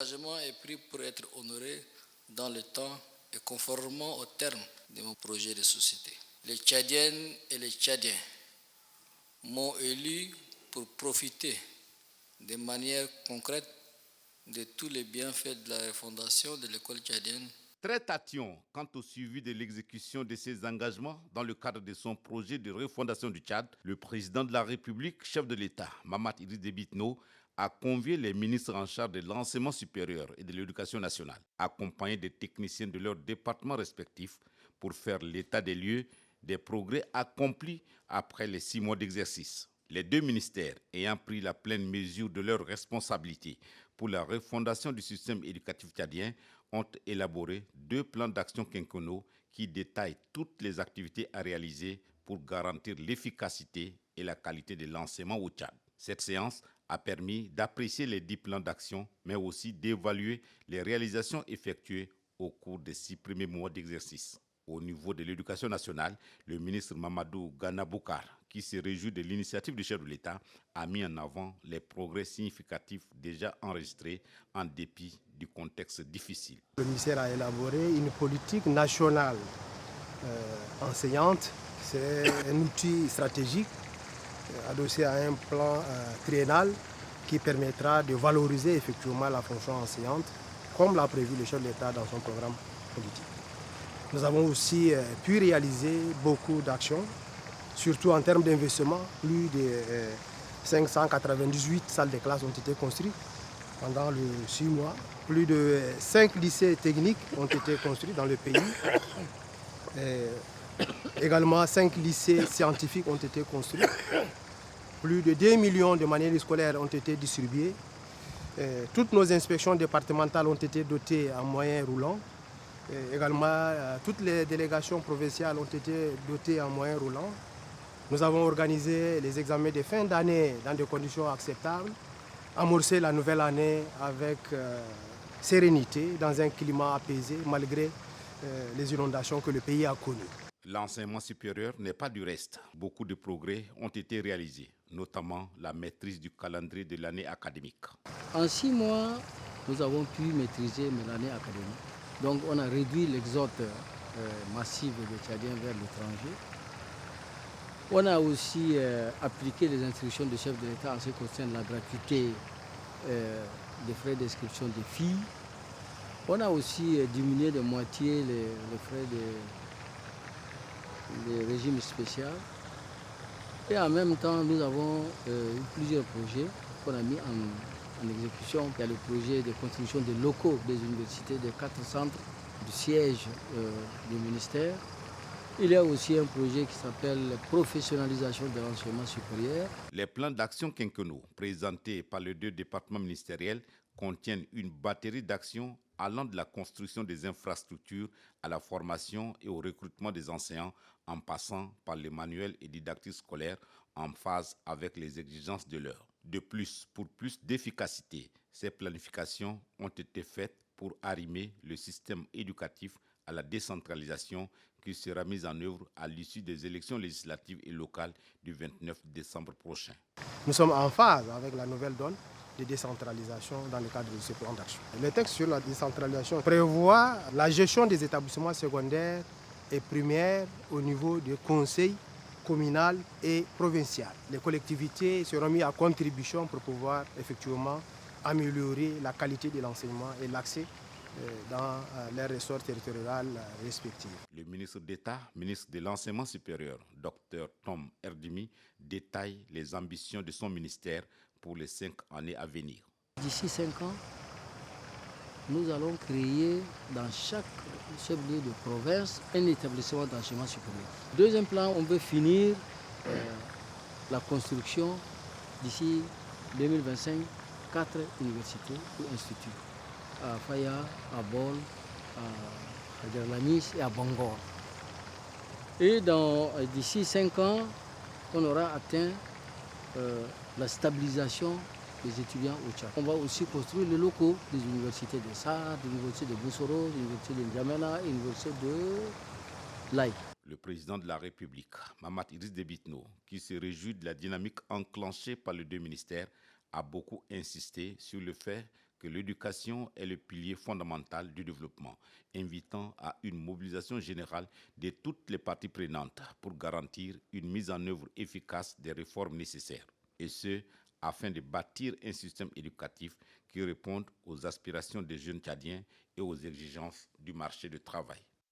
L'engagement est pris pour être honoré dans le temps et conformément aux termes de mon projet de société. Les Tchadiennes et les Tchadiens m'ont élu pour profiter de manière concrète de tous les bienfaits de la refondation de l'école tchadienne. Très tatillon quant au suivi de l'exécution de ses engagements dans le cadre de son projet de refondation du Tchad, le président de la République, chef de l'État, Mahamat Idriss Déby Itno, a convié les ministres en charge de l'enseignement supérieur et de l'éducation nationale, accompagnés des techniciens de leurs départements respectifs, pour faire l'état des lieux des progrès accomplis après les 6 mois d'exercice. Les deux ministères ayant pris la pleine mesure de leurs responsabilités pour la refondation du système éducatif tchadien ont élaboré 2 plans d'action quinquennaux qui détaillent toutes les activités à réaliser pour garantir l'efficacité et la qualité de l'enseignement au Tchad. Cette séance a permis d'apprécier les 10 plans d'action, mais aussi d'évaluer les réalisations effectuées au cours des 6 premiers mois d'exercice. Au niveau de l'éducation nationale, le ministre Mamadou Gana Boukar, qui se réjouit de l'initiative du chef de l'État, a mis en avant les progrès significatifs déjà enregistrés en dépit du contexte difficile. Le ministère a élaboré une politique nationale enseignante. C'est un outil stratégique adossé à un plan triennal qui permettra de valoriser effectivement la fonction enseignante, comme l'a prévu le chef de l'État dans son programme politique. Nous avons aussi pu réaliser beaucoup d'actions, surtout en termes d'investissement. Plus de 598 salles de classe ont été construites pendant les 6 mois. Plus de 5 lycées techniques ont été construits dans le pays. Également, 5 lycées scientifiques ont été construits. Plus de 2 millions de manuels scolaires ont été distribués. Toutes nos inspections départementales ont été dotées en moyens roulants. Également, toutes les délégations provinciales ont été dotées en moyens roulants. Nous avons organisé les examens de fin d'année dans des conditions acceptables, amorcé la nouvelle année avec sérénité, dans un climat apaisé, malgré les inondations que le pays a connues. L'enseignement supérieur n'est pas du reste. Beaucoup de progrès ont été réalisés, notamment la maîtrise du calendrier de l'année académique. En 6 mois, nous avons pu maîtriser l'année académique. Donc on a réduit l'exode massif des Tchadiens vers l'étranger. On a aussi appliqué les instructions du chef de l'État en ce qui concerne la gratuité des frais d'inscription des filles. On a aussi diminué de moitié les frais des régimes spéciaux. Et en même temps, nous avons eu plusieurs projets qu'on a mis en exécution. Il y a le projet de construction des locaux des universités, des 4 centres du siège du ministère. Il y a aussi un projet qui s'appelle professionnalisation de l'enseignement supérieur. Les plans d'action quinquennaux présentés par les 2 départements ministériels contiennent une batterie d'actions allant de la construction des infrastructures à la formation et au recrutement des enseignants, en passant par les manuels et didactiques scolaires en phase avec les exigences de l'heure. De plus, pour plus d'efficacité, ces planifications ont été faites pour arrimer le système éducatif à la décentralisation qui sera mise en œuvre à l'issue des élections législatives et locales du 29 décembre prochain. Nous sommes en phase avec la nouvelle donne de décentralisation dans le cadre de ce plan d'action. Le texte sur la décentralisation prévoit la gestion des établissements secondaires et primaires au niveau du conseil communal et provincial. Les collectivités seront mises à contribution pour pouvoir effectivement améliorer la qualité de l'enseignement et l'accès dans les ressorts territoriaux respectifs. Le ministre d'État, ministre de l'Enseignement supérieur, Dr Tom Erdimi, détaille les ambitions de son ministère pour les 5 années à venir. D'ici 5 ans, nous allons créer dans chaque chef-lieu de province un établissement d'enseignement supérieur. Deuxième plan, on veut finir la construction d'ici 2025, 4 universités ou instituts. À Faya, à Bol, à Hajarlamis et à Bangor. Et d'ici 5 ans, on aura atteint la stabilisation des étudiants au Tchad. On va aussi construire les locaux des universités de Sarr, de l'université de Boussoro, de l'université de N'Djamena et de l'université de Laï. Le président de la République, Mahamat Idriss Déby Itno, qui se réjouit de la dynamique enclenchée par les 2 ministères, a beaucoup insisté sur le fait que l'éducation est le pilier fondamental du développement, invitant à une mobilisation générale de toutes les parties prenantes pour garantir une mise en œuvre efficace des réformes nécessaires, et ce, afin de bâtir un système éducatif qui réponde aux aspirations des jeunes Tchadiens et aux exigences du marché du travail.